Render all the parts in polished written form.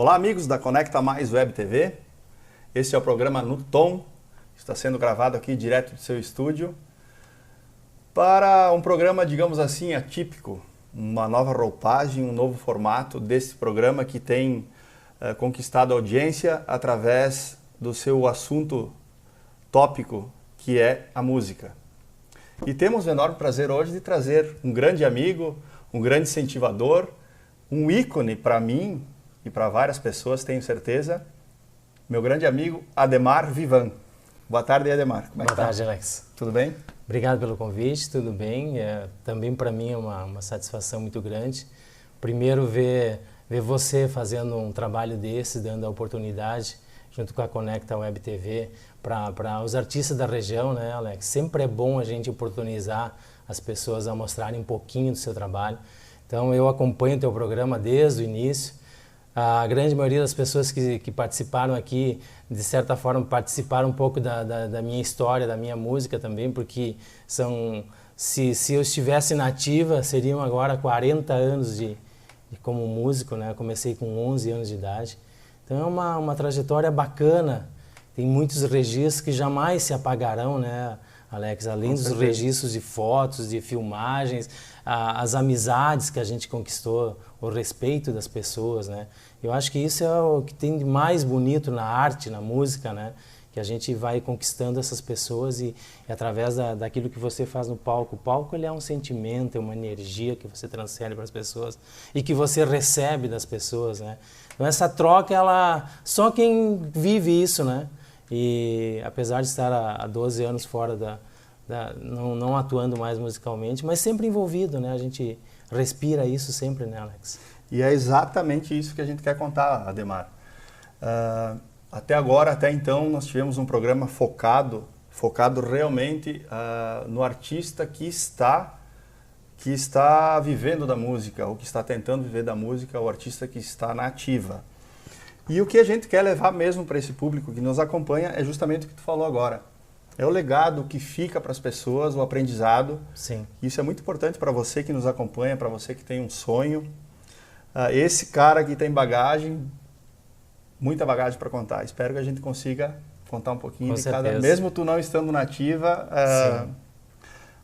Olá, amigos da Conecta Mais Web TV. Este é o programa No Tom, está sendo gravado aqui direto do seu estúdio para um programa, digamos assim, atípico, uma nova roupagem, um novo formato desse programa que tem conquistado a audiência através do seu assunto tópico, que é a música. E temos o enorme prazer hoje de trazer um grande amigo, um grande incentivador, um ícone para mim e para várias pessoas, tenho certeza, meu grande amigo Ademar Vivan. Boa tarde, Ademar. Como é que tá? Boa tarde, Alex. Tudo bem? Obrigado pelo convite, tudo bem. Também para mim é uma satisfação muito grande. Primeiro ver você fazendo um trabalho desse, dando a oportunidade, junto com a Conecta Web TV, para os artistas da região, né, Alex? Sempre é bom a gente oportunizar as pessoas a mostrarem um pouquinho do seu trabalho. Então eu acompanho o teu programa desde o início. A grande maioria das pessoas que participaram aqui, de certa forma, participaram um pouco da minha história, da minha música também, porque se eu estivesse na ativa, seriam agora 40 anos como músico, né? Eu comecei com 11 anos de idade. Então é uma trajetória bacana, tem muitos registros que jamais se apagarão, né, Alex? Além dos registros de fotos, de filmagens, as amizades que a gente conquistou, o respeito das pessoas, né? Eu acho que isso é o que tem de mais bonito na arte, na música, né? Que a gente vai conquistando essas pessoas e através daquilo que você faz no palco. O palco, ele é um sentimento, é uma energia que você transfere para as pessoas e que você recebe das pessoas, né? Então essa troca, só quem vive isso, né? E apesar de estar há 12 anos fora não atuando mais musicalmente, mas sempre envolvido, né? A gente respira isso sempre, né, Alex? E é exatamente isso que a gente quer contar, Ademar. Até então, nós tivemos um programa focado realmente no artista que está vivendo da música, ou que está tentando viver da música, o artista que está na ativa. E o que a gente quer levar mesmo para esse público que nos acompanha é justamente o que tu falou agora. É o legado que fica para as pessoas, o aprendizado. Sim. Isso é muito importante para você que nos acompanha, para você que tem um sonho. Esse cara que tem bagagem, muita bagagem para contar. Espero que a gente consiga contar um pouquinho de cada. Mesmo tu não estando na ativa,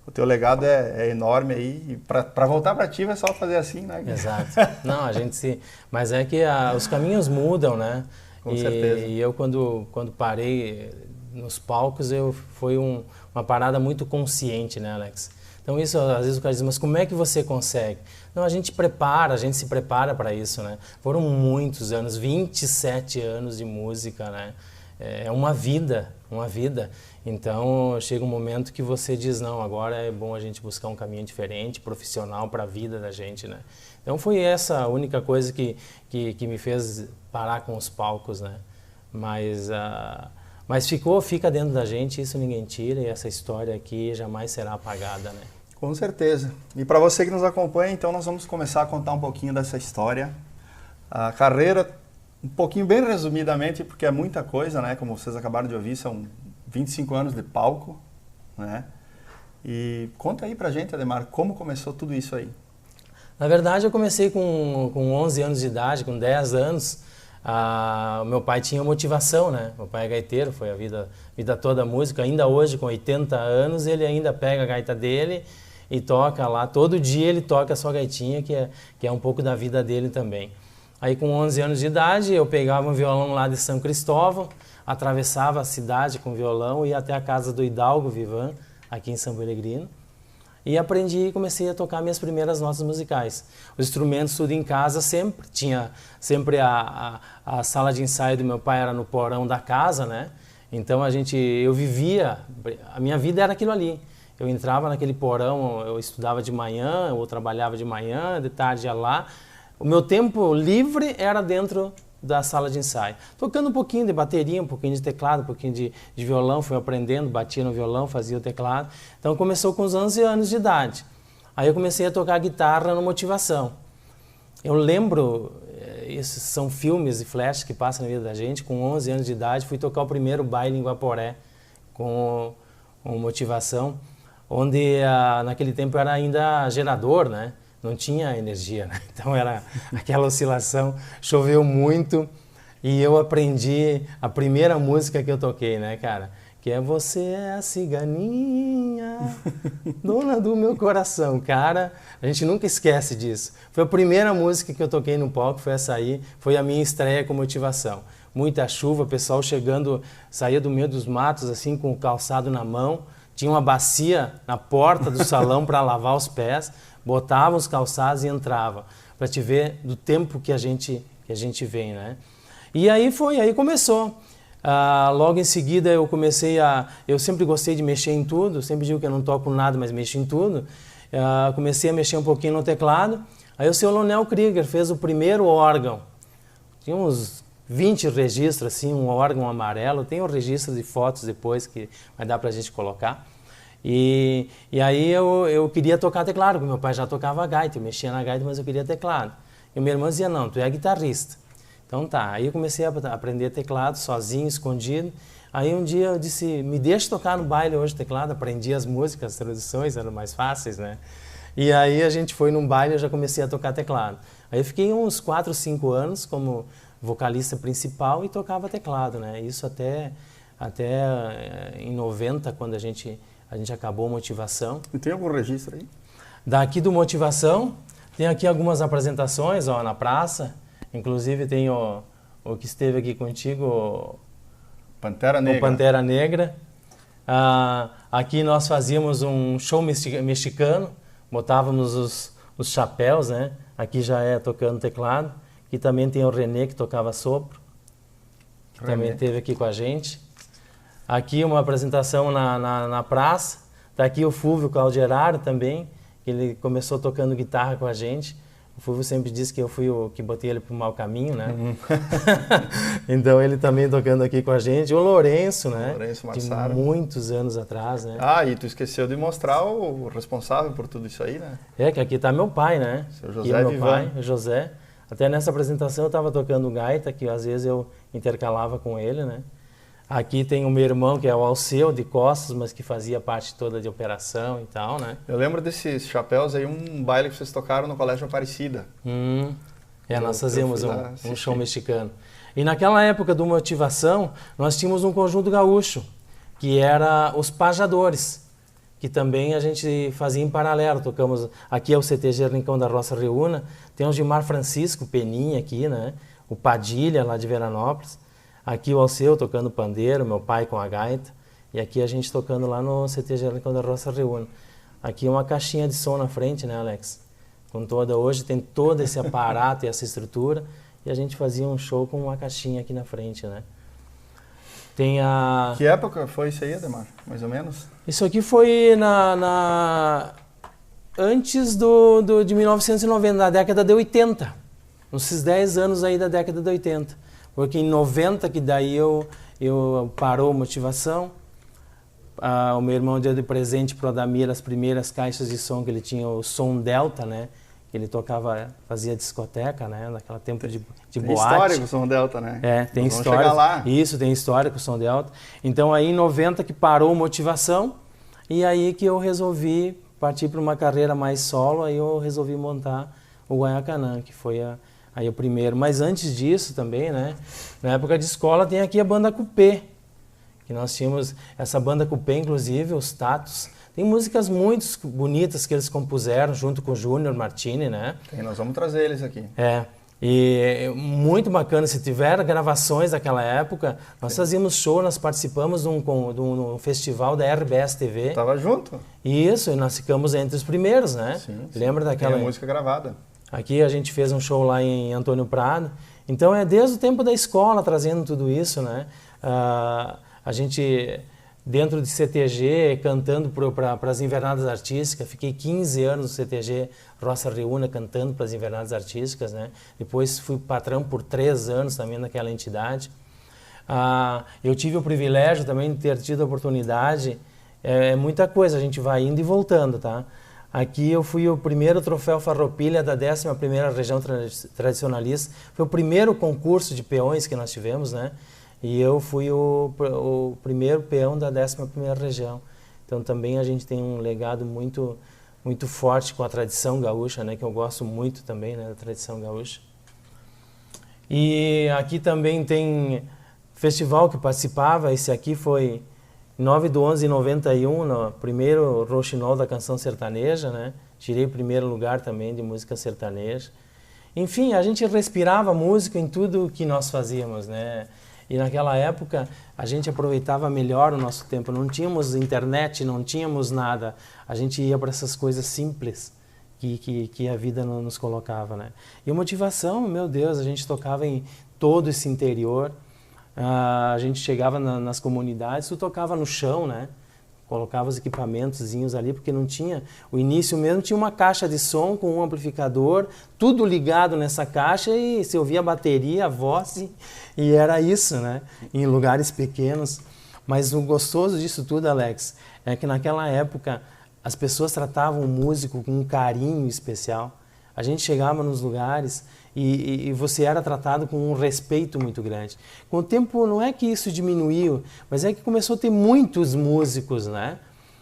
o teu legado é enorme aí. E para voltar para ativa é só fazer assim, né? Exato. Não, mas é que os caminhos mudam, né? Com certeza. E eu quando parei nos palcos, foi uma parada muito consciente, né, Alex? Então isso, às vezes o cara diz, mas como é que você consegue? Não, a gente se prepara para isso, né? Foram muitos anos, 27 anos de música, né? É uma vida. Então chega um momento que você diz, não, agora é bom a gente buscar um caminho diferente, profissional para a vida da gente, né? Então foi essa a única coisa que me fez parar com os palcos, né? Mas fica dentro da gente, isso ninguém tira, e essa história aqui jamais será apagada, né? Com certeza. E para você que nos acompanha, então nós vamos começar a contar um pouquinho dessa história. A carreira, um pouquinho bem resumidamente, porque é muita coisa, né? Como vocês acabaram de ouvir, são 25 anos de palco, né? E conta aí pra gente, Ademar, como começou tudo isso aí? Na verdade, eu comecei com 11 anos de idade, com 10 anos. O meu pai tinha motivação, né? Meu pai é gaiteiro, foi a vida toda a música. Ainda hoje, com 80 anos, ele ainda pega a gaita dele e toca lá. Todo dia ele toca a sua gaitinha, que é um pouco da vida dele também. Aí com 11 anos de idade, eu pegava um violão lá de São Cristóvão, atravessava a cidade com o violão, ia até a casa do Hidalgo Vivan, aqui em São Pellegrino. E aprendi e comecei a tocar minhas primeiras notas musicais. Os instrumentos tudo em casa sempre. Tinha sempre a sala de ensaio do meu pai era no porão da casa, né? Então eu vivia, a minha vida era aquilo ali. Eu entrava naquele porão, eu estudava de manhã, ou trabalhava de manhã, de tarde ia lá. O meu tempo livre era dentro da sala de ensaio. Tocando um pouquinho de bateria, um pouquinho de teclado, um pouquinho de violão, fui aprendendo, batia no violão, fazia o teclado. Então começou com os 11 anos de idade. Aí eu comecei a tocar guitarra no Motivação. Eu lembro, esses são filmes e flashes que passam na vida da gente, com 11 anos de idade, fui tocar o primeiro baile em Guaporé com Motivação, onde naquele tempo era ainda gerador, né? não tinha energia, né? Então era aquela oscilação, choveu muito e eu aprendi a primeira música que eu toquei, né, cara? Que é Você é a ciganinha, dona do meu coração. Cara, a gente nunca esquece disso. Foi a primeira música que eu toquei no palco, foi essa aí, foi a minha estreia com Motivação. Muita chuva, pessoal chegando, saía do meio dos matos assim com o calçado na mão, tinha uma bacia na porta do salão para lavar os pés, botava os calçados e entrava, para te ver do tempo que a gente vem, né? E aí começou. Logo em seguida eu sempre gostei de mexer em tudo, sempre digo que eu não toco nada, mas mexo em tudo. Comecei a mexer um pouquinho no teclado, aí o seu Lonel Krieger fez o primeiro órgão. Tinha uns 20 registros, assim, um órgão amarelo, tem um registro de fotos depois que vai dar pra gente colocar. E aí eu queria tocar teclado, porque meu pai já tocava gaita, eu mexia na gaita, mas eu queria teclado. E minha irmã dizia, não, tu é guitarrista. Então tá, aí eu comecei a aprender teclado sozinho, escondido. Aí um dia eu disse, me deixa tocar no baile hoje teclado, aprendi as músicas, as traduções eram mais fáceis, né? E aí a gente foi num baile e eu já comecei a tocar teclado. Aí eu fiquei uns 4, 5 anos como vocalista principal e tocava teclado, né? Isso até em 90, quando a gente acabou Motivação. E tem algum registro aí? Daqui do Motivação, tem aqui algumas apresentações, ó, na praça. Inclusive tem o que esteve aqui contigo, Pantera Negra. O Pantera Negra. Aqui nós fazíamos um show mexicano, botávamos os chapéus, né? Aqui já é tocando teclado. Aqui também tem o René, que tocava sopro, que também esteve aqui com a gente. Aqui uma apresentação na praça. Está aqui o Fúvio Calderaro também, que ele começou tocando guitarra com a gente. O Fulvio sempre disse que eu fui o que botei ele para o mau caminho, né? Então ele também tocando aqui com a gente. O Lourenço, né? Lourenço Massaro. De muitos anos atrás, né? E tu esqueceu de mostrar o responsável por tudo isso aí, né? Que aqui está meu pai, né? Seu José meu Vivan. pai, o José. Até nessa apresentação eu estava tocando gaita, que às vezes eu intercalava com ele, né? Aqui tem o meu irmão, que é o Alceu, de costas, mas que fazia parte toda de operação e tal, né? Eu lembro desses chapéus aí, um baile que vocês tocaram no Colégio Aparecida. Nós fazíamos um show mexicano. E naquela época do Motivação, nós tínhamos um conjunto gaúcho, que era os Pajadores, que também a gente fazia em paralelo. Tocamos, aqui é o CTG Rincão da Roça Reúna, tem o Gilmar Francisco, Peninha aqui, né? O Padilha, lá de Veranópolis. Aqui o Alceu tocando pandeiro, meu pai com a gaita. E aqui a gente tocando lá no CTG Rincão da Roça Reúna. Aqui uma caixinha de som na frente, né, Alex? Hoje tem todo esse aparato e essa estrutura. E a gente fazia um show com uma caixinha aqui na frente, né? Que época foi isso aí, Ademar? Mais ou menos? Isso aqui foi antes de 1990, na década de 80. Uns 10 anos aí da década de 80. Porque em 90, que daí eu parou a Motivação, o meu irmão deu de presente para o Adamir as primeiras caixas de som que ele tinha, o Som Delta, né? Que ele tocava, fazia discoteca, né? Naquela tempo de boate. Tem história com o Som Delta, né? Tem história. Chegar lá. Isso, tem história com o Som Delta. Então aí em 90 que parou a Motivação, e aí que eu resolvi partir para uma carreira mais solo, aí eu resolvi montar o Guaiacanã, que foi aí o primeiro. Mas antes disso também, né? Na época de escola tem aqui a banda Cupê, que nós tínhamos essa banda Cupê, inclusive, os Tatos. Tem músicas muito bonitas que eles compuseram junto com o Júnior Martini, né? Nós vamos trazer eles aqui. E muito bacana, se tiver gravações daquela época, nós fazíamos show, nós participamos de um festival da RBS TV. Tava junto? Isso, e nós ficamos entre os primeiros, né? Sim. Lembra daquela... Tem a música gravada. Aqui a gente fez um show lá em Antônio Prado. Então é desde o tempo da escola trazendo tudo isso, né? A gente, dentro de CTG, cantando para as invernadas artísticas. Fiquei 15 anos no CTG Roça Reúna cantando para as invernadas artísticas, né? Depois fui patrão por 3 anos também naquela entidade. Eu tive o privilégio também de ter tido a oportunidade. Muita coisa, a gente vai indo e voltando, tá? Aqui eu fui o primeiro troféu Farroupilha da 11ª Região Tradicionalista. Foi o primeiro concurso de peões que nós tivemos, né? E eu fui o primeiro peão da 11ª Região. Então também a gente tem um legado muito, muito forte com a tradição gaúcha, né? Que eu gosto muito também, né? Da tradição gaúcha. E aqui também tem festival que participava, esse aqui foi 9/11/91, no primeiro Rouxinol da canção sertaneja, né? Tirei o primeiro lugar também de música sertaneja. Enfim, a gente respirava música em tudo que nós fazíamos, né? E naquela época a gente aproveitava melhor o nosso tempo. Não tínhamos internet, não tínhamos nada. A gente ia para essas coisas simples que a vida nos colocava, né? E a motivação, meu Deus, a gente tocava em todo esse interior. A gente chegava nas comunidades, tu tocava no chão, né? Colocava os equipamentozinhos ali, porque não tinha... O início mesmo tinha uma caixa de som com um amplificador, tudo ligado nessa caixa e se ouvia a bateria, a voz e era isso, né? Em lugares pequenos. Mas o gostoso disso tudo, Alex, é que naquela época as pessoas tratavam o músico com um carinho especial. A gente chegava nos lugares e você era tratado com um respeito muito grande. Com o tempo, não é que isso diminuiu, mas é que começou a ter muitos músicos, né?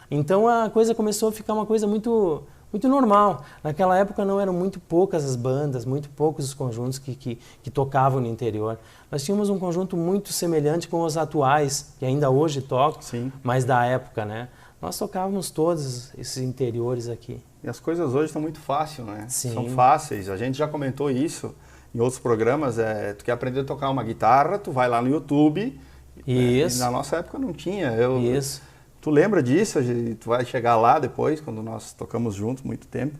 Então a coisa começou a ficar uma coisa muito normal. Naquela época não eram muito poucas as bandas, muito poucos os conjuntos que tocavam no interior. Nós tínhamos um conjunto muito semelhante com os atuais, que ainda hoje tocam, Sim. mas da época, né? Nós tocávamos todos esses interiores aqui. E as coisas hoje estão muito fáceis, né? Sim. São fáceis. A gente já comentou isso em outros programas. Tu quer aprender a tocar uma guitarra, tu vai lá no YouTube. Isso. E na nossa época não tinha. Isso. Tu lembra disso? Tu vai chegar lá depois, quando nós tocamos juntos muito tempo.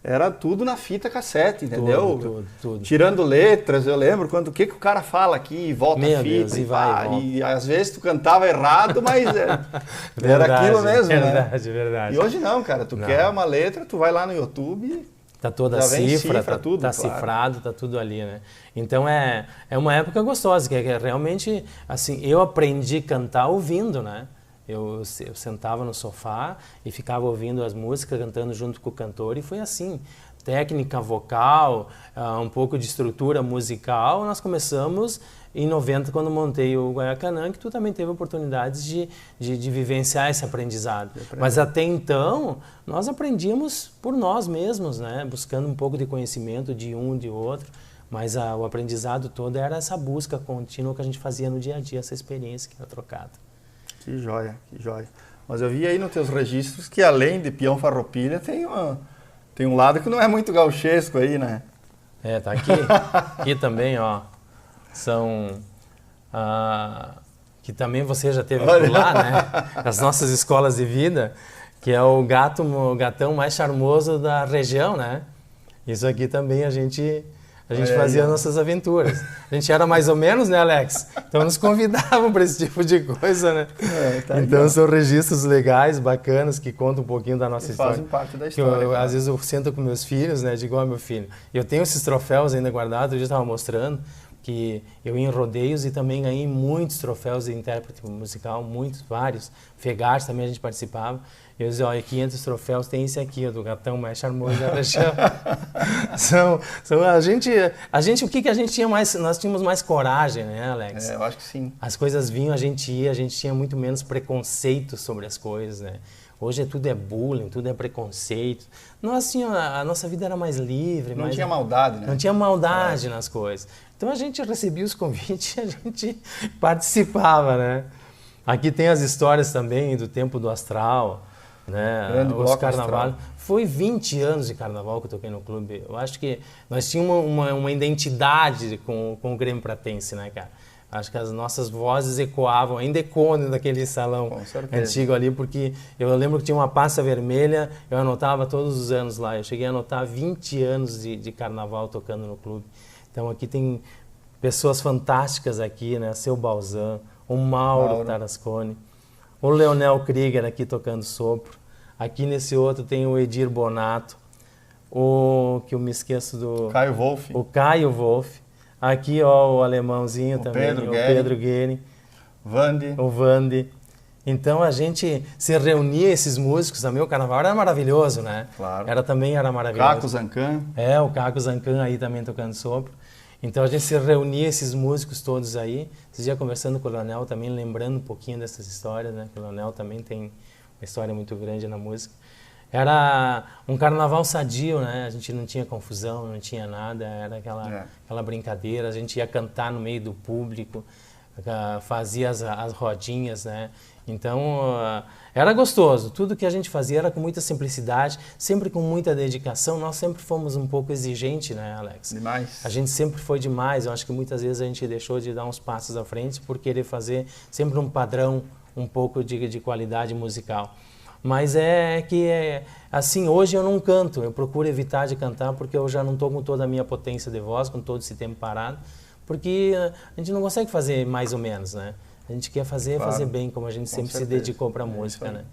Era tudo na fita cassete, entendeu? Tudo. Tirando letras, eu lembro o que o cara fala aqui e volta a fita. Deus, e vai. E às vezes tu cantava errado, mas era aquilo mesmo, né? Verdade. E hoje não, cara. Tu quer uma letra, tu vai lá no YouTube. Tá toda a cifra, tudo, tá claro. Cifrado, tá tudo ali, né? Então é uma época gostosa, que é realmente, assim, eu aprendi a cantar ouvindo, né? Eu sentava no sofá e ficava ouvindo as músicas, cantando junto com o cantor, e foi assim. Técnica vocal, um pouco de estrutura musical. Nós começamos em 90, quando montei o Guaiacanã, que tu também teve oportunidades de vivenciar esse aprendizado. Mas até então, nós aprendíamos por nós mesmos, né? Buscando um pouco de conhecimento de um, de outro. Mas o aprendizado todo era essa busca contínua que a gente fazia no dia a dia, essa experiência que era trocada. Que joia, que joia. Mas eu vi aí nos teus registros que além de peão farroupilha tem um lado que não é muito gauchesco aí, né? Tá aqui. Aqui também, ó. São... que também você já teve por lá, né? As nossas escolas de vida, que é o gatão mais charmoso da região, né? Isso aqui também a gente fazia nossas aventuras. A gente era mais ou menos, né, Alex? Então nos convidavam para esse tipo de coisa, né? Então são registros legais, bacanas, que contam um pouquinho da nossa história. Fazem parte da história. Às vezes eu sento com meus filhos, né? Digo, meu filho, eu tenho esses troféus ainda guardados, eu já estava mostrando que eu ia em rodeios e também ganhei muitos troféus de intérprete musical, vários. Fegars também a gente participava. Eu dizia, olha, aqui entre os troféus tem esse aqui, do gatão mais charmoso da região. A gente, o que a gente tinha mais? Nós tínhamos mais coragem, né, Alex? Eu acho que sim. As coisas vinham, a gente ia, a gente tinha muito menos preconceito sobre as coisas, né? Hoje tudo é bullying, tudo é preconceito. A nossa vida era mais livre. Não tinha maldade, né? Não tinha maldade nas coisas. Então a gente recebia os convites e a gente participava, né? Aqui tem as histórias também do tempo do Astral, né? Grande Os carnavais. Astral. Foi 20 anos de carnaval que eu toquei no clube. Eu acho que nós tínhamos uma identidade com o Grêmio Pratense, né, cara? Acho que as nossas vozes ecoavam, ainda ecoam naquele salão antigo ali, porque eu lembro que tinha uma pasta vermelha, eu anotava todos os anos lá. Eu cheguei a anotar 20 anos de carnaval tocando no clube. Então aqui tem pessoas fantásticas aqui, né? Seu Balzan, o Mauro Tarasconi, o Leonel Krieger aqui tocando sopro. Aqui nesse outro tem o Edir Bonato, que eu me esqueço do... Caio Wolff. O Caio Wolff. Aqui, ó, o alemãozinho também, Pedro o Pedro Guerin. O Vande. Então a gente se reunia, esses músicos também, o carnaval era maravilhoso, né? Claro. Também era maravilhoso. Caco Zancan. O Caco Zancan aí também tocando sopro. Então a gente se reunia, esses músicos todos aí. Esses dias conversando com o Leonel também, lembrando um pouquinho dessas histórias, né? Que o Leonel também tem uma história muito grande na música. Era um carnaval sadio, né? A gente não tinha confusão, não tinha nada, era aquela brincadeira, a gente ia cantar no meio do público, fazia as rodinhas, né? Então, era gostoso. Tudo que a gente fazia era com muita simplicidade, sempre com muita dedicação. Nós sempre fomos um pouco exigentes, né, Alex? Demais. A gente sempre foi demais. Eu acho que muitas vezes a gente deixou de dar uns passos à frente por querer fazer sempre um padrão um pouco de qualidade musical. Mas assim, hoje eu não canto. Eu procuro evitar de cantar porque eu já não estou com toda a minha potência de voz, com todo esse tempo parado. Porque a gente não consegue fazer mais ou menos, né? A gente quer fazer bem, como a gente sempre se dedicou para a música, né?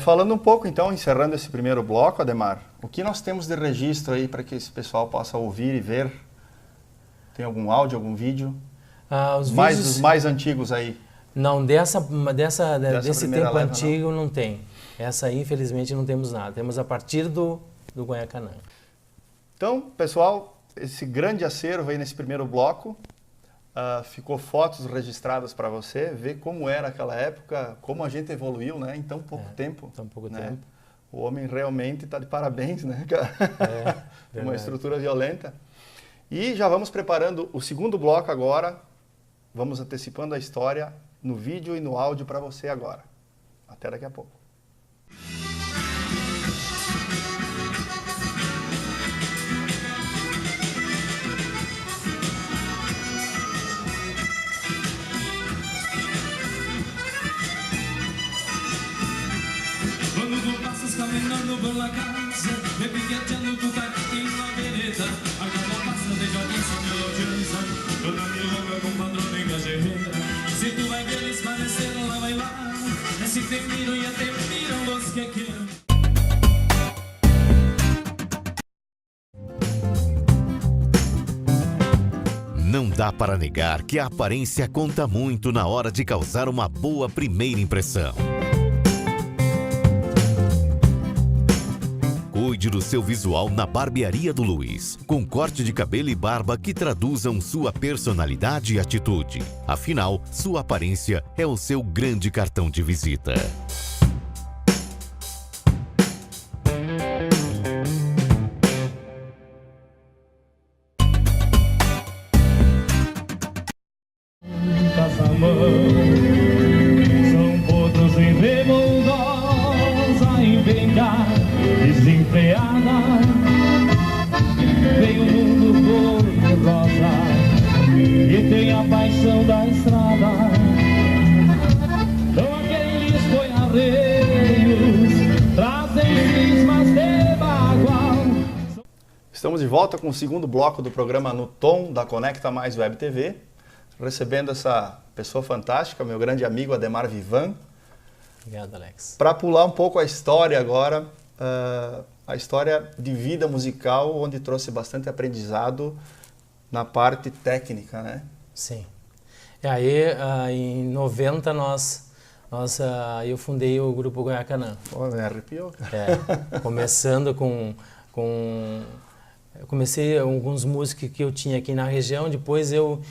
Falando um pouco, então, encerrando esse primeiro bloco, Ademar, o que nós temos de registro aí para que esse pessoal possa ouvir e ver? Tem algum áudio, algum vídeo? Os mais antigos aí? Não, desse tempo antigo não tem. Essa aí, infelizmente, não temos nada. Temos a partir do Guaiacanã. Então, pessoal, esse grande acervo aí nesse primeiro bloco. Ficou fotos registradas para você, ver como era aquela época, como a gente evoluiu, né, em tão pouco tempo. Tão pouco né? tempo. O homem realmente está de parabéns, né, cara? Uma estrutura violenta. E já vamos preparando o segundo bloco agora. Vamos antecipando a história no vídeo e no áudio para você agora. Até daqui a pouco. Caminando por la casa, me piqueteando tu carita en la vereda. Acá pasa de Joaquín Melodiosa, toda mi boca con padrón y callejera. Si tú quieres parecer a bailar, así te miro y ya te miran los que quieren. Não dá para negar que a aparência conta muito na hora de causar uma boa primeira impressão. Cuide do seu visual na Barbearia do Luiz, com corte de cabelo e barba que traduzam sua personalidade e atitude. Afinal, sua aparência é o seu grande cartão de visita. São potros em revoltosa em brincar. Desenfreada, veio o mundo cor-de-rosa e tem a paixão da estrada. São aqueles boiarreiros, trazem cismas de bagual. Estamos de volta com o segundo bloco do programa No Tom da Conecta Mais Web TV, recebendo essa pessoa fantástica, meu grande amigo Ademar Vivan. Obrigado, Alex. Para pular um pouco a história agora, a história de vida musical, onde trouxe bastante aprendizado na parte técnica, né? Sim. E aí, em 90, eu fundei o Grupo Guaiacanã. Pô, me arrepiou. Começando eu comecei alguns músicos que eu tinha aqui na região, depois eu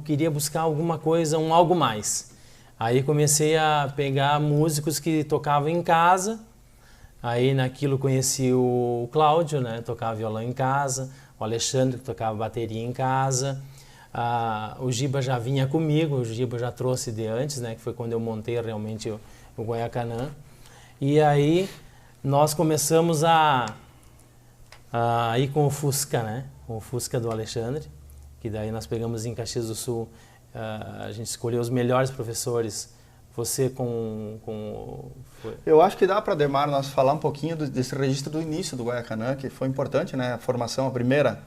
queria buscar alguma coisa, algo mais. Aí comecei a pegar músicos que tocavam em casa. Aí naquilo conheci o Cláudio, né, tocava violão em casa, o Alexandre, que tocava bateria em casa, o Giba já vinha comigo, o Giba já trouxe de antes, né, que foi quando eu montei realmente o Guaiacanã. E aí nós começamos a ir com o Fusca, né, com o Fusca do Alexandre, que daí nós pegamos em Caxias do Sul, a gente escolheu os melhores professores. Você Eu acho que dá para, Ademar, nós falar um pouquinho desse registro do início do Guaiacanã, que foi importante, né? A formação, a primeira.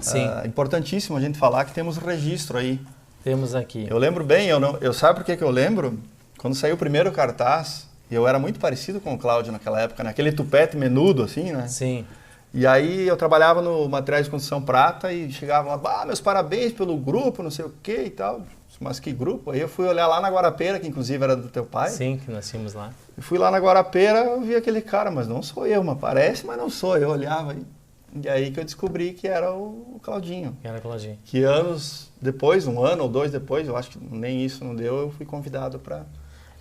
Sim. Importantíssimo a gente falar que temos registro aí. Temos aqui. Eu lembro bem, eu sabe por que eu lembro? Quando saiu o primeiro cartaz, eu era muito parecido com o Cláudio naquela época, né? Aquele tupete menudo, assim, né? Sim. E aí eu trabalhava no Materiais de Construção Prata e chegavam lá, meus parabéns pelo grupo, não sei o que e tal. Mas que grupo? Aí eu fui olhar lá na Guarapeira, que inclusive era do teu pai. Sim, que nós tínhamos lá. Eu fui lá na Guarapeira, eu vi aquele cara, mas não sou eu, mas parece, mas não sou. Eu olhava e aí que eu descobri que era o Claudinho. Que era o Claudinho. Que anos depois, 1 ano ou 2 depois, eu acho que nem isso não deu, eu fui convidado para...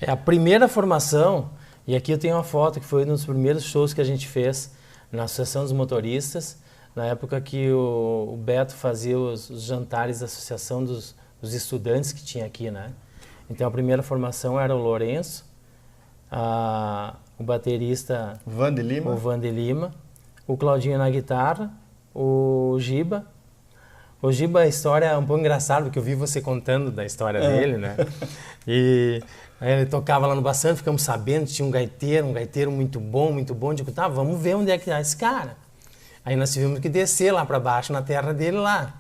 A primeira formação E aqui eu tenho uma foto que foi um dos primeiros shows que a gente fez na Associação dos Motoristas, na época que o Beto fazia os jantares da Associação dos Estudantes que tinha aqui, né? Então a primeira formação era o Lourenço, o baterista o Van de Lima, o Claudinho na guitarra, o Giba. O Giba, a história é um pouco engraçada, porque eu vi você contando da história dele, né? E aí ele tocava lá no Baçante, ficamos sabendo, tinha um gaiteiro muito bom. Digo, tá, vamos ver onde é que tá esse cara. Aí nós tivemos que descer lá para baixo, na terra dele lá.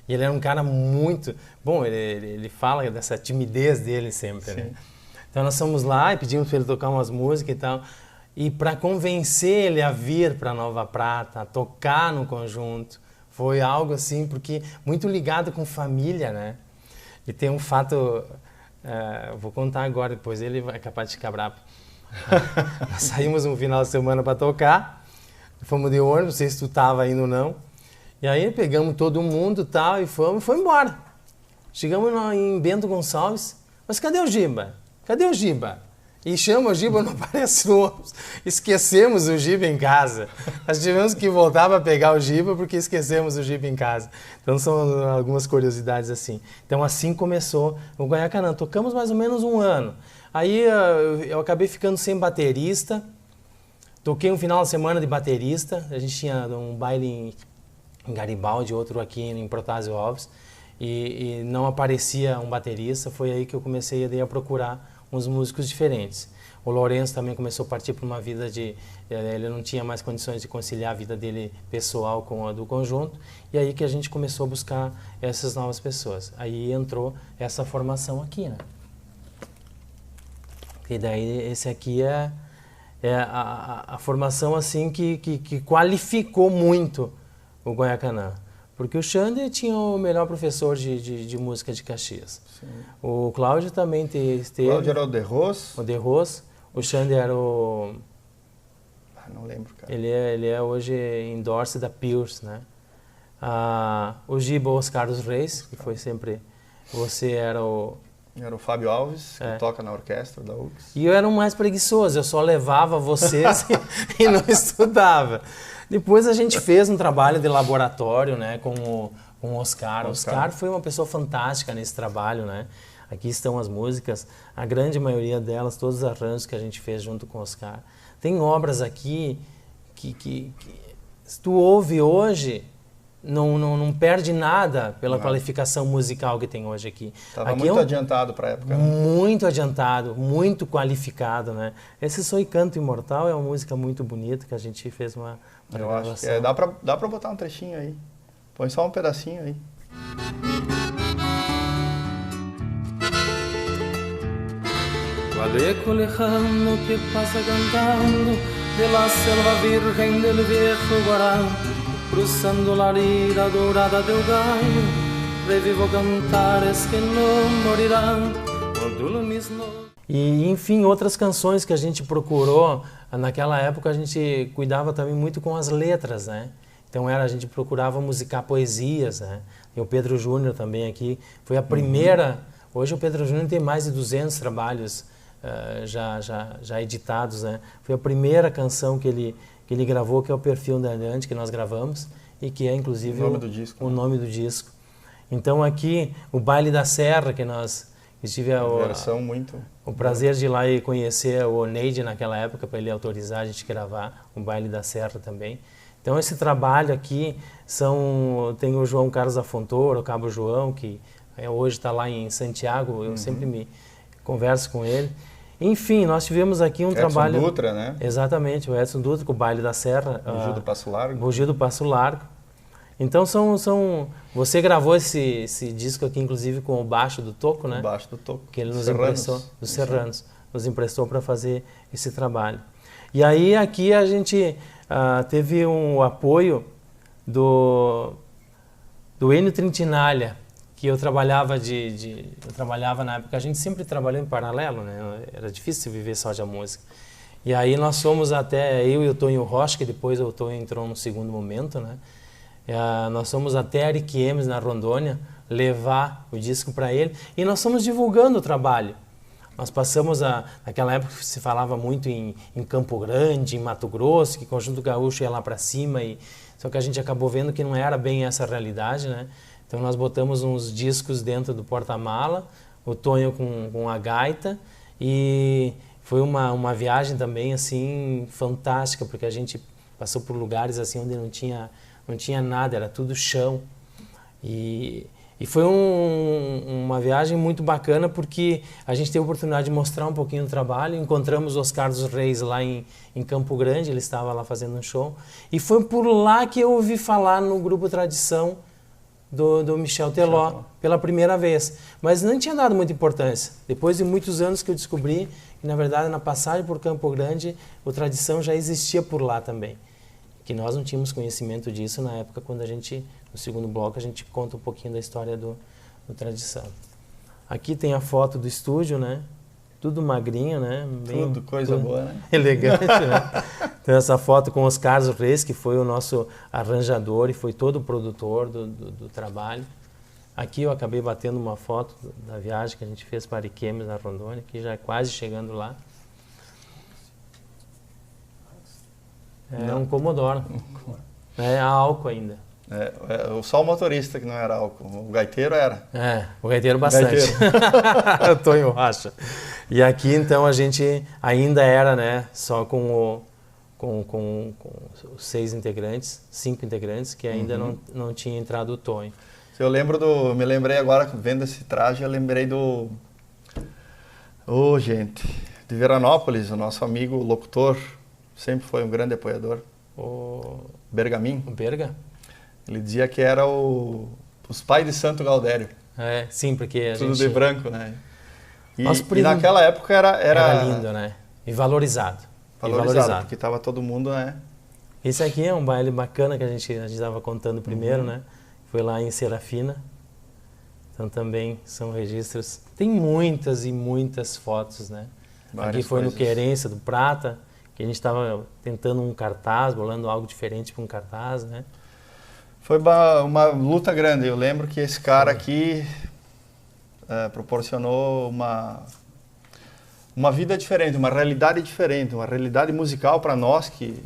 E ele era um cara muito... Bom, ele fala dessa timidez dele sempre, né? Então nós fomos lá e pedimos para ele tocar umas músicas e tal. E para convencer ele a vir para Nova Prata, a tocar no conjunto, foi algo assim, porque muito ligado com família, né? E tem um fato, vou contar agora, depois ele vai capaz de ficar bravo. Nós saímos um final de semana para tocar, fomos de ônibus, não sei se tu estava indo ou não. E aí pegamos todo mundo tal, e foi embora. Chegamos em Bento Gonçalves, mas cadê o Giba? Cadê o Giba? E chama o Giba, não aparece no ônibus. Esquecemos o Giba em casa. Nós tivemos que voltar para pegar o Giba porque esquecemos o Giba em casa. Então são algumas curiosidades assim. Então assim começou o Guaiacanã. Tocamos mais ou menos um ano. Aí eu acabei ficando sem baterista. Toquei um final de semana de baterista. A gente tinha um baile em Garibaldi, outro aqui em Protásio Alves. E não aparecia um baterista. Foi aí que eu comecei a procurar uns músicos diferentes. O Lourenço também começou a partir para uma vida de... Ele não tinha mais condições de conciliar a vida dele pessoal com a do conjunto, e aí que a gente começou a buscar essas novas pessoas. Aí entrou essa formação aqui, né? E daí esse aqui é a formação assim que qualificou muito o Guaiacanã. Porque o Xande tinha o melhor professor de música de Caxias. Sim. O Cláudio também teve... O Cláudio era o De Ros. O De Ros. O Xande era o... não lembro, cara. Ele é hoje endorse da Pierce, né? O Giba, o Oscar dos Reis, que foi sempre... Você era o... Era o Fábio Alves, que toca na orquestra da UX. E eu era o mais preguiçoso, eu só levava vocês e não estudava. Depois a gente fez um trabalho de laboratório, né, com o Oscar. O Oscar foi uma pessoa fantástica nesse trabalho, né? Aqui estão as músicas, a grande maioria delas, todos os arranjos que a gente fez junto com o Oscar. Tem obras aqui que se tu ouve hoje, não perde nada pela qualificação musical que tem hoje aqui. Estava muito adiantado para a época. Né? Muito adiantado, muito qualificado, né? Esse Soy Canto Imortal é uma música muito bonita que a gente fez uma eu gravação. Acho que dá para botar um trechinho aí. Põe só um pedacinho aí. Qual eco lejano que pasa cantando de la selva virgen del viejo Guarán, cruzando la lira dorada del gallo, revivo cantares que não morirán, modulo mis notas. E, enfim, outras canções que a gente procurou, naquela época a gente cuidava também muito com as letras, né? Então a gente procurava musicar poesias, né? E o Pedro Júnior também aqui, foi a primeira, hoje o Pedro Júnior tem mais de 200 trabalhos já editados, né? Foi a primeira canção que ele gravou, que é o Perfil da Adiante, que nós gravamos, e que é inclusive o nome do disco. Então aqui, o Baile da Serra, que nós... tive o prazer de ir lá e conhecer o Neide naquela época, para ele autorizar a gente gravar o Baile da Serra também. Então esse trabalho aqui tem o João Carlos da Fontoura, o Cabo João, que hoje está lá em Santiago, eu sempre me converso com ele. Enfim, nós tivemos aqui um trabalho... Edson Dutra, né? Exatamente, o Edson Dutra com o Baile da Serra. Bugio do Passo Largo. Bugio do Passo Largo. Então você gravou esse disco aqui, inclusive, com o baixo do Toco, né? O baixo do Toco. Que ele nos emprestou, dos Serranos, nos emprestou para fazer esse trabalho. E aí aqui a gente teve um apoio do Enio Trintinaglia, que eu trabalhava eu trabalhava na época, a gente sempre trabalhou em paralelo, né? Era difícil viver só de música. E aí nós fomos até, eu e o Tonho Rocha, que depois o Tonho entrou no segundo momento, né? Nós fomos até Ariquemes, na Rondônia, levar o disco para ele, e nós fomos divulgando o trabalho. Nós passamos, naquela época se falava muito em Campo Grande, em Mato Grosso, que o Conjunto Gaúcho ia lá para cima, só que a gente acabou vendo que não era bem essa a realidade, né? Então nós botamos uns discos dentro do porta-mala, o Tonho com a gaita, e foi uma viagem também assim fantástica, porque a gente passou por lugares assim onde não tinha nada, era tudo chão. E foi uma viagem muito bacana, porque a gente teve a oportunidade de mostrar um pouquinho do trabalho. Encontramos o Oscar dos Reis lá em Campo Grande, ele estava lá fazendo um show. E foi por lá que eu ouvi falar no Grupo Tradição do Michel Teló, pela primeira vez. Mas não tinha dado muita importância. Depois de muitos anos que eu descobri que, na verdade, na passagem por Campo Grande, o Tradição já existia por lá também. Que nós não tínhamos conhecimento disso na época, quando no segundo bloco, a gente conta um pouquinho da história do Tradição. Aqui tem a foto do estúdio, né? Tudo magrinho, né? Tudo coisa boa, né? Elegante, né? Tem essa foto com o Oscar Reis, que foi o nosso arranjador e foi todo o produtor do trabalho. Aqui eu acabei batendo uma foto da viagem que a gente fez para Ariquemes, na Rondônia, que já é quase chegando lá. É um Commodore. É álcool ainda. Só o motorista que não era álcool, o gaiteiro era. O gaiteiro bastante. O Tonho Rocha. E aqui então a gente ainda era, né, só com os 5 integrantes, que ainda não tinha entrado o Tonho. Me lembrei agora, vendo esse traje, eu lembrei do... gente, de Veranópolis, o nosso amigo locutor, sempre foi um grande apoiador, o Bergamin. O Berga? Ele dizia que era os pais de Santo Gaudério. Sim, porque tudo de branco, né? E naquela época era lindo, né? E valorizado. Valorizado, porque estava todo mundo, né? Esse aqui é um baile bacana que a gente estava contando primeiro, né? Foi lá em Serafina. Então também são registros. Tem muitas e muitas fotos, né? Aqui foi no Querência do Prata, que a gente estava tentando um cartaz, bolando algo diferente para um cartaz, né? Foi uma luta grande. Eu lembro que esse cara aqui proporcionou uma vida diferente, uma realidade diferente, uma realidade musical para nós que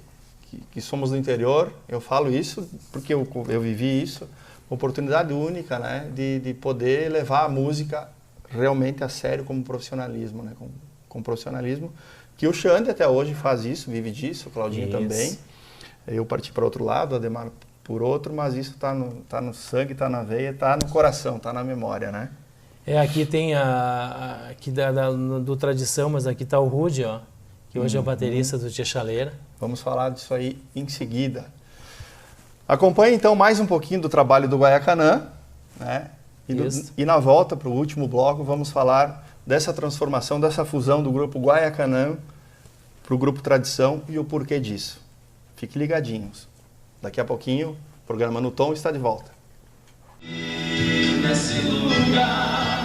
somos do interior. Eu falo isso porque eu vivi isso. Uma oportunidade única, né, de poder levar a música realmente a sério como profissionalismo, né, com profissionalismo. Que o Xande até hoje faz isso, vive disso, o Claudinho também. Eu parti para outro lado, o Ademar por outro, mas isso está no sangue, está na veia, está no coração, está na memória, né? Aqui tem aqui do Tradição, mas aqui está o Rudy, ó, que hoje é o baterista do Tia Chaleira. Vamos falar disso aí em seguida. Acompanhe então mais um pouquinho do trabalho do Guaiacanã, né? E na volta para o último bloco vamos falar dessa transformação, dessa fusão do grupo Guaiacanã para o grupo Tradição e o porquê disso. Fiquem ligadinhos. Daqui a pouquinho, o programa No Tom está de volta. Nesse lugar,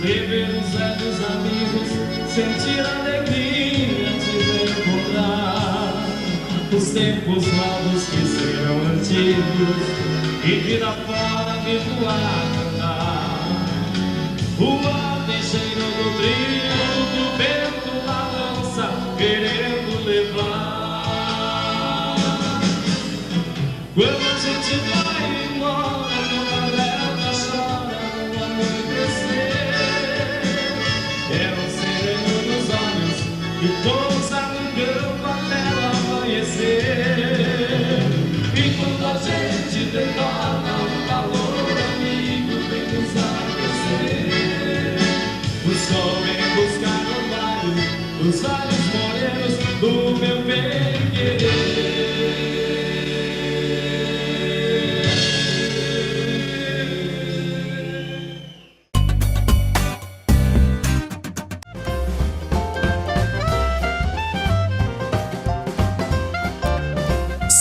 rever os velhos amigos, sentir a alegria de recordar os tempos novos que serão antigos e vida fora virtuar cantar. O ar tem cheiro do trio, do vento na dança, querendo levar. Quando a gente vai embora, toda a leva chora no anoitecer. É um sereno nos olhos e todos amigando até ela amanhecer. E quando a gente retorna, o calor amigo vem nos aquecer. O sol vem buscar no vale, os vales morenos do meu bem querer.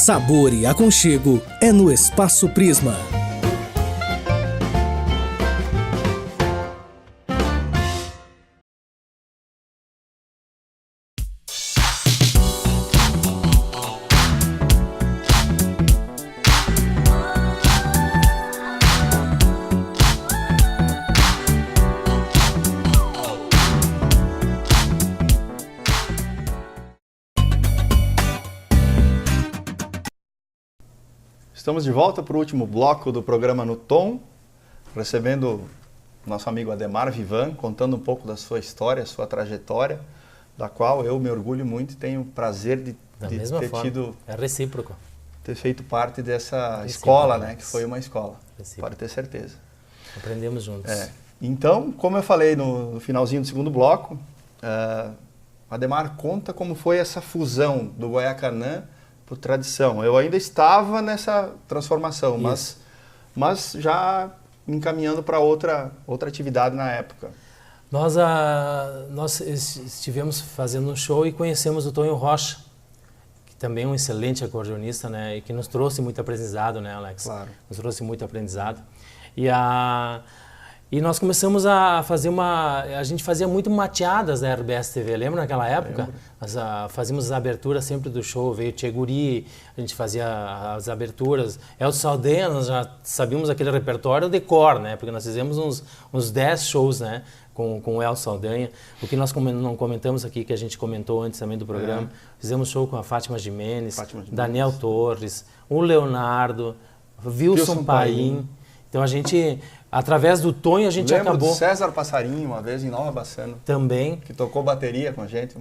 Sabor e aconchego é no Espaço Prisma. Estamos de volta para o último bloco do programa No Tom, recebendo nosso amigo Ademar Vivan, contando um pouco da sua história, sua trajetória, da qual eu me orgulho muito e tenho o prazer de ter tido... É recíproco. Ter feito parte dessa escola, né? Que foi uma escola, pode ter certeza. Aprendemos juntos. Então, como eu falei no finalzinho do segundo bloco, Ademar, conta como foi essa fusão do Guaiacanã por tradição. Eu ainda estava nessa transformação, mas já encaminhando para outra atividade na época. Nós estivemos fazendo um show e conhecemos o Tonho Rocha, que também é um excelente acordeonista, né? E que nos trouxe muito aprendizado, né, Alex? Claro. Nos trouxe muito aprendizado. E nós começamos a fazer a gente fazia muito mateadas da RBS TV, lembra naquela época? Nós fazíamos as aberturas sempre do show, veio Tcheguri, a gente fazia as aberturas. Elcio Saldanha, nós já sabíamos aquele repertório de cor, né? Porque nós fizemos uns 10 shows, né? Com o Elcio Saldanha. O que nós não comentamos aqui, que a gente comentou antes também do programa, fizemos show com a Fátima Gimenez, Daniel Torres, o Leonardo, Wilson Paim. Então a gente, através do Tonho, a gente acabou... Do César Passarinho, uma vez em Nova Bassano. Também. Que tocou bateria com a gente.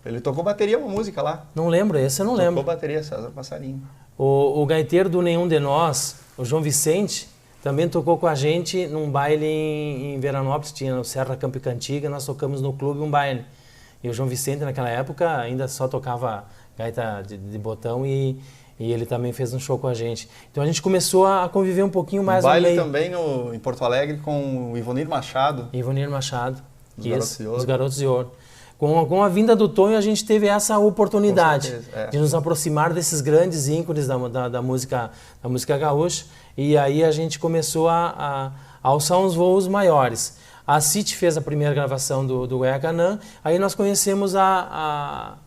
Ele tocou bateria, uma música lá. Não lembro, esse eu não lembro. Tocou bateria, César Passarinho. O gaiteiro do Nenhum de Nós, o João Vicente, também tocou com a gente num baile em Veranópolis, tinha no Serra Campo e Cantiga, nós tocamos no clube um baile. E o João Vicente, naquela época, ainda só tocava gaita de botão e ele também fez um show com a gente. Então a gente começou a conviver um pouquinho mais no meio. Baile também em Porto Alegre com o Ivonir Machado. Ivonir Machado, dos Garotos de Ouro. Com a vinda do Tonho, a gente teve essa oportunidade de nos aproximar desses grandes ícones da música gaúcha. E aí a gente começou a alçar uns voos maiores. A City fez a primeira gravação do Guaiacanã, aí nós conhecemos a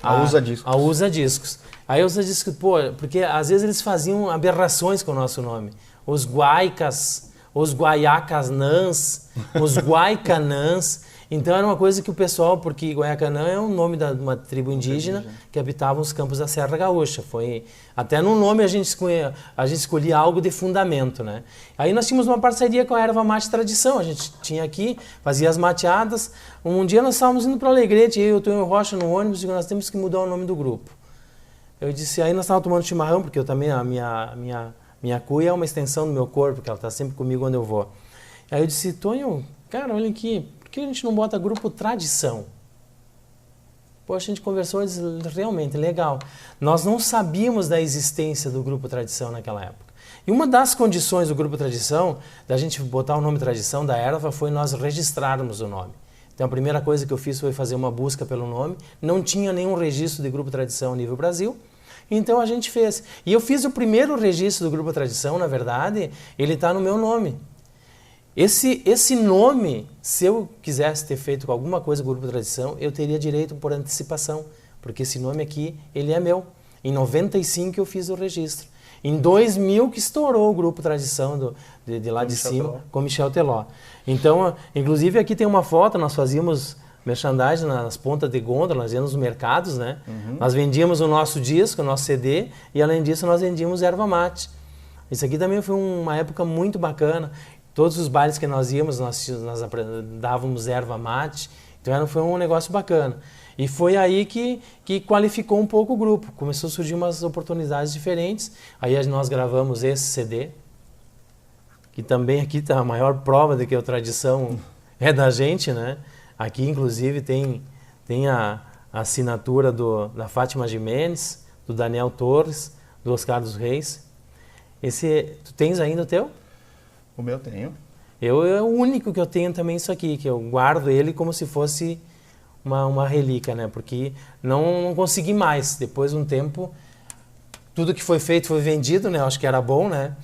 USA Discos. A USA Discos. Aí a USA Discos, porque às vezes eles faziam aberrações com o nosso nome. Os Guaicas, os Guaiacanãs, os Guaicanãs. Então era uma coisa que o pessoal, porque Guaiacanã é o nome de uma tribo indígena que habitava os campos da Serra Gaúcha. Até no nome a gente escolhia algo de fundamento, né? Aí nós tínhamos uma parceria com a Erva Mate Tradição. A gente tinha aqui, fazia as mateadas. Um dia nós estávamos indo para Alegrete, eu e o Tonho Rocha no ônibus, e nós temos que mudar o nome do grupo. Eu disse, aí nós estávamos tomando chimarrão, porque eu também, a minha cuia é uma extensão do meu corpo, porque ela está sempre comigo onde eu vou. Aí eu disse, Tonho, cara, olha aqui, por que a gente não bota grupo Tradição? Pô, a gente conversou e disse, realmente, legal. Nós não sabíamos da existência do grupo Tradição naquela época. E uma das condições do grupo Tradição, da gente botar o nome Tradição da Erva, foi nós registrarmos o nome. Então a primeira coisa que eu fiz foi fazer uma busca pelo nome. Não tinha nenhum registro de grupo Tradição a nível Brasil. Então a gente fez. E eu fiz o primeiro registro do grupo Tradição, na verdade, ele está no meu nome. Esse nome, se eu quisesse ter feito com alguma coisa com o Grupo Tradição, eu teria direito por antecipação, porque esse nome aqui, ele é meu. Em 95 eu fiz o registro. Em 2000 que estourou o Grupo Tradição de lá de cima, com Michel Teló. Então, inclusive aqui tem uma foto, nós fazíamos merchandising nas pontas de gôndola, nós íamos nos mercados, né? Nós vendíamos o nosso disco, o nosso CD, e além disso nós vendíamos erva mate. Isso aqui também foi uma época muito bacana. Todos os bailes que nós íamos, nós dávamos erva mate, então foi um negócio bacana. E foi aí que qualificou um pouco o grupo, começou a surgir umas oportunidades diferentes, aí nós gravamos esse CD, que também aqui está a maior prova de que a tradição é da gente, né? Aqui inclusive tem a assinatura da Fátima Gimenez, do Daniel Torres, do Oscar dos Reis. Tu tens ainda o teu? O meu tenho. É o único que eu tenho também isso aqui, que eu guardo ele como se fosse uma relíquia, né? Porque não consegui mais. Depois de um tempo, tudo que foi feito foi vendido, né? Eu acho que era bom, né?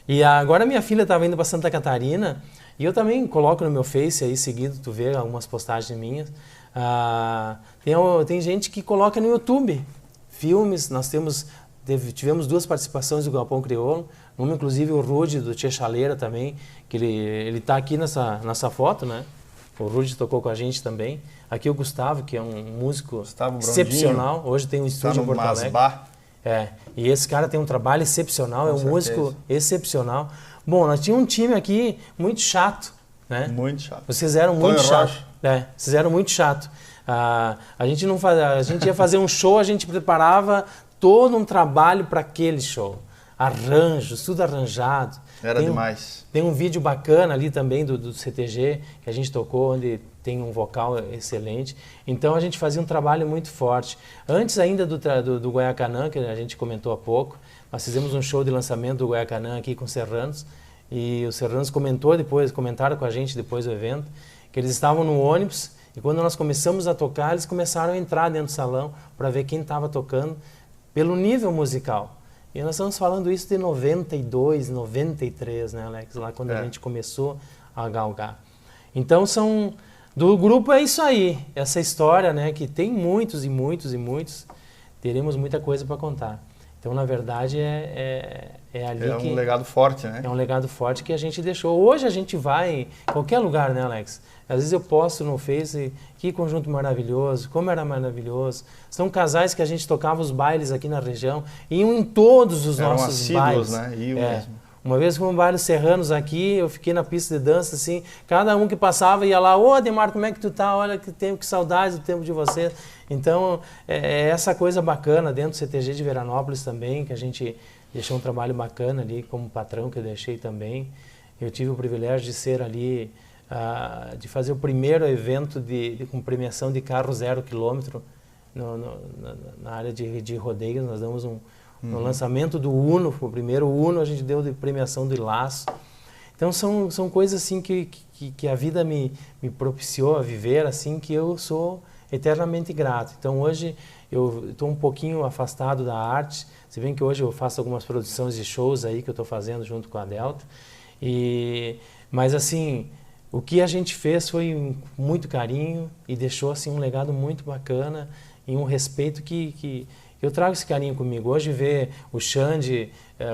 E agora minha filha estava indo para Santa Catarina e eu também coloco no meu Face aí seguido, tu vê algumas postagens minhas. Tem gente que coloca no YouTube filmes, nós tivemos 2 participações do Galpão Crioulo, uma inclusive o Rude do Tia Chaleira também, que ele está aqui nessa foto, né? O Rude tocou com a gente também. Aqui o Gustavo, que é um músico excepcional, hoje tem um estúdio em Porto Alegre. E esse cara tem um trabalho excepcional, é um certeza. músico excepcional. Bom, nós tínhamos um time aqui muito chato, né? Muito chato. Vocês eram Tonho muito chato. Rocha. Vocês eram muito chato. A gente não fazia, a gente ia fazer um show, a gente preparava todo um trabalho para aquele show. Arranjos, tudo arranjado. Era demais. Tem um vídeo bacana ali também do CTG, que a gente tocou, onde tem um vocal excelente. Então a gente fazia um trabalho muito forte. Antes ainda do Guaiacanã, que a gente comentou há pouco, nós fizemos um show de lançamento do Guaiacanã aqui com os Serranos. E os Serranos comentaram com a gente depois do evento, que eles estavam no ônibus e quando nós começamos a tocar, eles começaram a entrar dentro do salão para ver quem estava tocando pelo nível musical. E nós estamos falando isso de 92, 93, né, Alex? Lá quando a gente começou a galgar. Então do grupo é isso aí, essa história, né, que tem muitos e muitos e muitos, teremos muita coisa para contar. Então, na verdade, é ali que... É um legado forte, né? É um legado forte que a gente deixou. Hoje a gente vai em qualquer lugar, né, Alex? Às vezes eu posto no Face, que conjunto maravilhoso, como era maravilhoso. São casais que a gente tocava os bailes aqui na região, iam em todos os Eram nossos assíduos, bailes. né? Iam mesmo. Uma vez fomos bailes serranos aqui, eu fiquei na pista de dança, assim, cada um que passava ia lá, ô Ademar, como é que tu tá? Olha que tempo, que saudade do tempo de você. Então, é essa coisa bacana dentro do CTG de Veranópolis também, que a gente deixou um trabalho bacana ali como patrão, que eu deixei também. Eu tive o privilégio de ser ali, de fazer o primeiro evento com premiação de carro 0 km na área de rodeios. Nós damos no lançamento do Uno, o primeiro Uno a gente deu de premiação do Laço. Então são coisas assim que a vida me propiciou a viver, assim, que eu sou eternamente grato. Então hoje eu estou um pouquinho afastado da arte, se bem que hoje eu faço algumas produções de shows aí que eu estou fazendo junto com a Delta, mas assim, o que a gente fez foi muito carinho e deixou assim um legado muito bacana e um respeito que eu trago esse carinho comigo. Hoje ver o Xande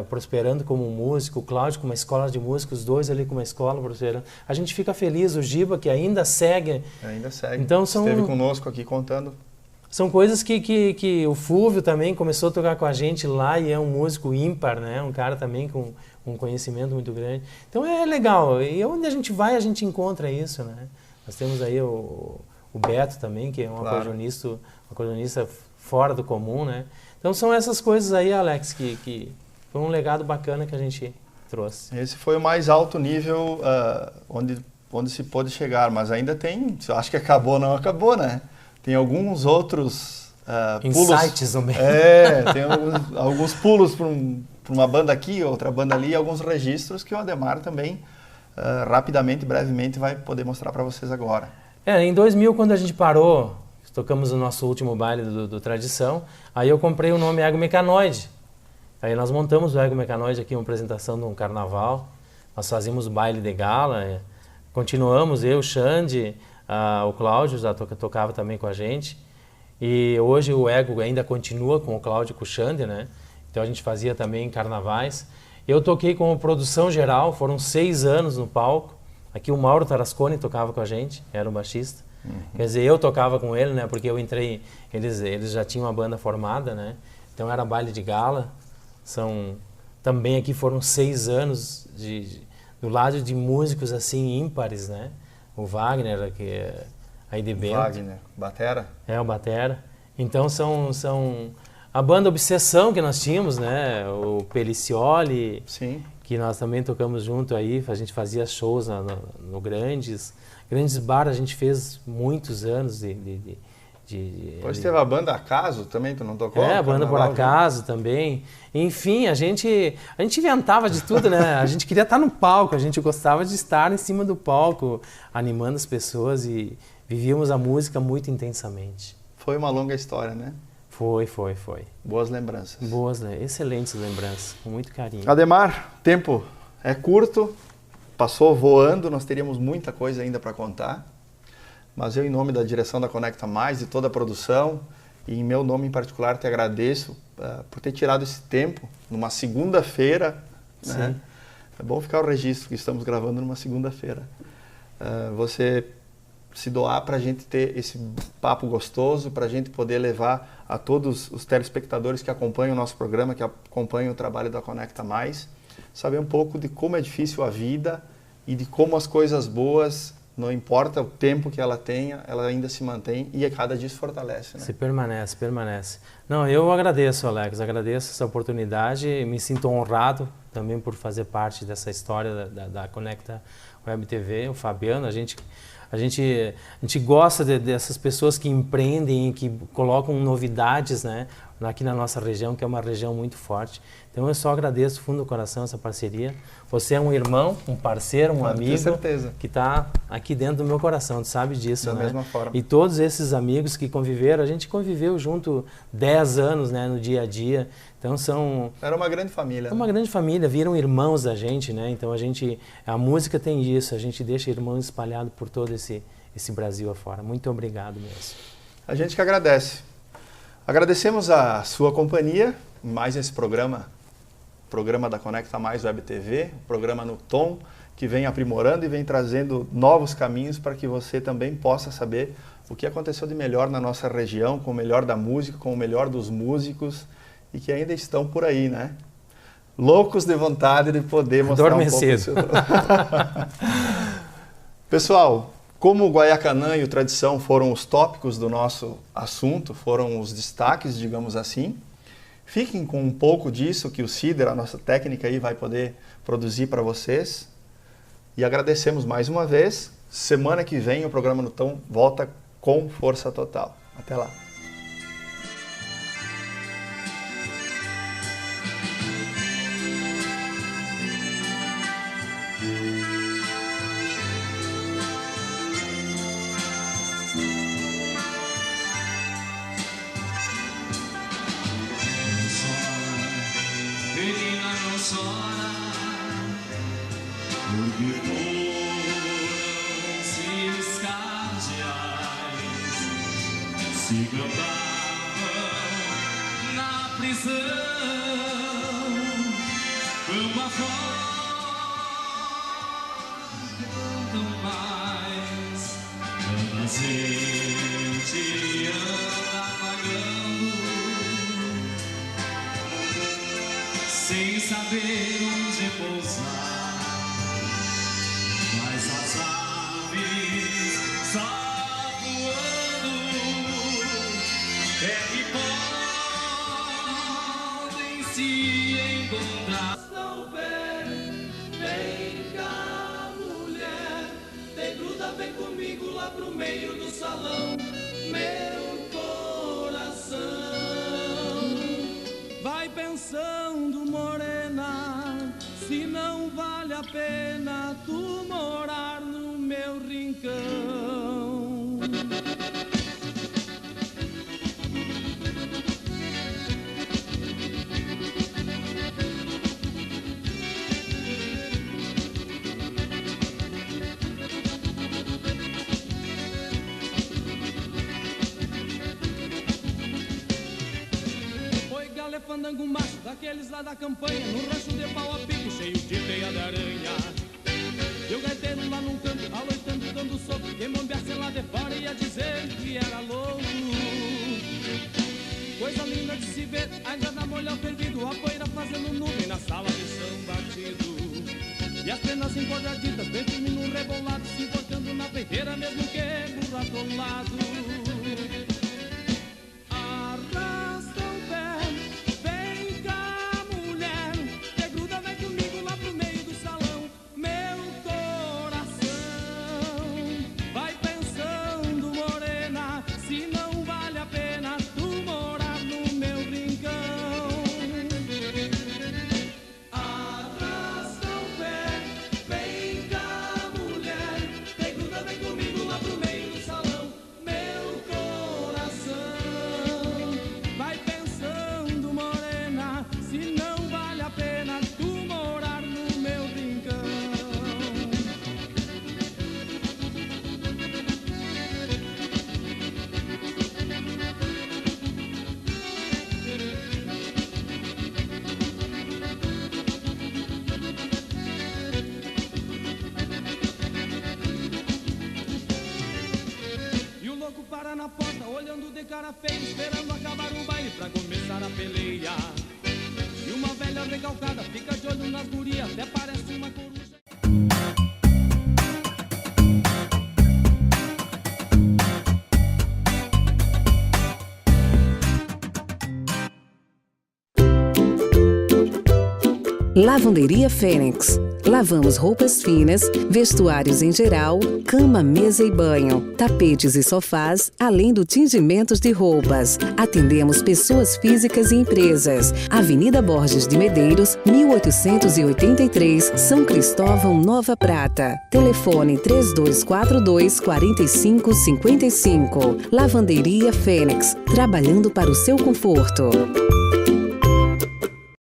prosperando como músico, o Cláudio com uma escola de música, os dois ali com uma escola prosperando. A gente fica feliz, o Giba que ainda segue. Ainda segue. Então, esteve conosco aqui contando. São coisas que o Fúvio também começou a tocar com a gente lá e é um músico ímpar, né? Um cara também com um conhecimento muito grande. Então é legal. E onde a gente vai, a gente encontra isso, né? Nós temos aí o Beto também, que é um acordeonista fora do comum, né? Então são essas coisas aí, Alex, que foi um legado bacana que a gente trouxe. Esse foi o mais alto nível onde se pôde chegar, mas ainda tem, acho que acabou, não acabou, né? Tem alguns outros insights no meio. Tem alguns pulos para uma banda aqui, outra banda ali, e alguns registros que o Ademar também rapidamente, brevemente vai poder mostrar para vocês agora. Em 2000, quando a gente parou, tocamos o nosso último baile do Tradição, aí eu comprei o nome Ego Mecanoide. Aí nós montamos o Ego Mecanoide aqui, uma apresentação de um carnaval, nós fazíamos baile de gala, continuamos, eu, o Xande, o Cláudio já tocava também com a gente, e hoje o Ego ainda continua com o Cláudio e com o Xande, né? Então a gente fazia também carnavais. Eu toquei como produção geral, foram 6 anos no palco, aqui o Mauro Tarasconi tocava com a gente, era o baixista. Quer dizer, eu tocava com ele, né? Porque eu entrei, eles já tinham uma banda formada, né? Então era baile de gala. Também aqui foram 6 anos do lado de músicos assim ímpares, né? O Wagner, que é aí de Bento. Wagner, batera? É, o batera. Então são a banda Obsessão que nós tínhamos, né? O Pelicioli, sim, que nós também tocamos junto aí, a gente fazia shows no Grandes Bar, a gente fez muitos anos Depois teve a banda Acaso também, tu não tocou? A banda Por Acaso também. Enfim, a gente inventava de tudo, né? A gente queria estar no palco, a gente gostava de estar em cima do palco, animando as pessoas e vivíamos a música muito intensamente. Foi uma longa história, né? Foi. Boas lembranças. Excelentes lembranças, com muito carinho. Ademar, o tempo é curto, passou voando, nós teríamos muita coisa ainda para contar. Mas eu, em nome da direção da Conecta Mais, de toda a produção, e em meu nome em particular, te agradeço por ter tirado esse tempo, numa segunda-feira. Né? É bom ficar o registro que estamos gravando numa segunda-feira. Você se doar para a gente ter esse papo gostoso, para a gente poder levar a todos os telespectadores que acompanham o nosso programa, que acompanham o trabalho da Conecta Mais, saber um pouco de como é difícil a vida e de como as coisas boas, não importa o tempo que ela tenha, ela ainda se mantém e a cada dia se fortalece. Né? Se permanece, permanece. Não, eu agradeço, Alex, agradeço essa oportunidade, me sinto honrado também por fazer parte dessa história da Conecta Web TV, o Fabiano, a gente gosta dessas pessoas que empreendem, que colocam novidades, né, aqui na nossa região, que é uma região muito forte. Então eu só agradeço fundo do coração essa parceria. Você é um irmão, um parceiro, um amigo que está aqui dentro do meu coração, tu sabe disso, da né? mesma forma. E todos esses amigos que conviveram, a gente conviveu junto 10 anos, né, no dia a dia. Então era uma grande família. É uma grande família, viram irmãos da gente, né? Então a música tem isso, a gente deixa irmãos espalhados por todo esse Brasil afora. Muito obrigado mesmo. A gente que agradece. Agradecemos a sua companhia em mais esse programa da Conecta Mais Web TV, programa no tom, que vem aprimorando e vem trazendo novos caminhos para que você também possa saber o que aconteceu de melhor na nossa região, com o melhor da música, com o melhor dos músicos e que ainda estão por aí, né? Loucos de vontade de poder mostrar um pouco do seu... Pessoal, como o Guaiacanã e o Tradição foram os tópicos do nosso assunto, foram os destaques, digamos assim, fiquem com um pouco disso que o Cider, a nossa técnica aí, vai poder produzir para vocês. E agradecemos mais uma vez. Semana que vem o programa no Tom volta com força total. Até lá. Se cantavam na prisão, uma voz cantam mais, tanta gente anda apagando, sem saber onde pousar, mas as aves só é que podem se encontrar. Não vem cá, mulher, degruda, vem comigo lá pro meio do salão, meu coração. Vai pensando, morena, se não vale a pena tu morar no meu rincão. Fandango macho, daqueles lá da campanha, no rancho de pau a pique, cheio de teia de aranha. E o gaiteiro lá num canto, aloitando, dando soco, quem bombeasse lá de fora ia dizer que era louco. Coisa linda de se ver, ainda na molhão perdido, a poeira fazendo nuvem na sala de chão batido. E as penas encordaditas, bem firme no rebolado, se encortando na peiteira, mesmo que burro atolado. cara feia esperando acabar o baile pra começar a peleia. E uma velha recalcada fica de olho nas gurias, até parece uma coruja. Lavanderia Fênix. Lavamos roupas finas, vestuários em geral, cama, mesa e banho, tapetes e sofás, além do tingimento de roupas. Atendemos pessoas físicas e empresas. Avenida Borges de Medeiros, 1883, São Cristóvão, Nova Prata. Telefone 3242-4555. Lavanderia Fênix. Trabalhando para o seu conforto.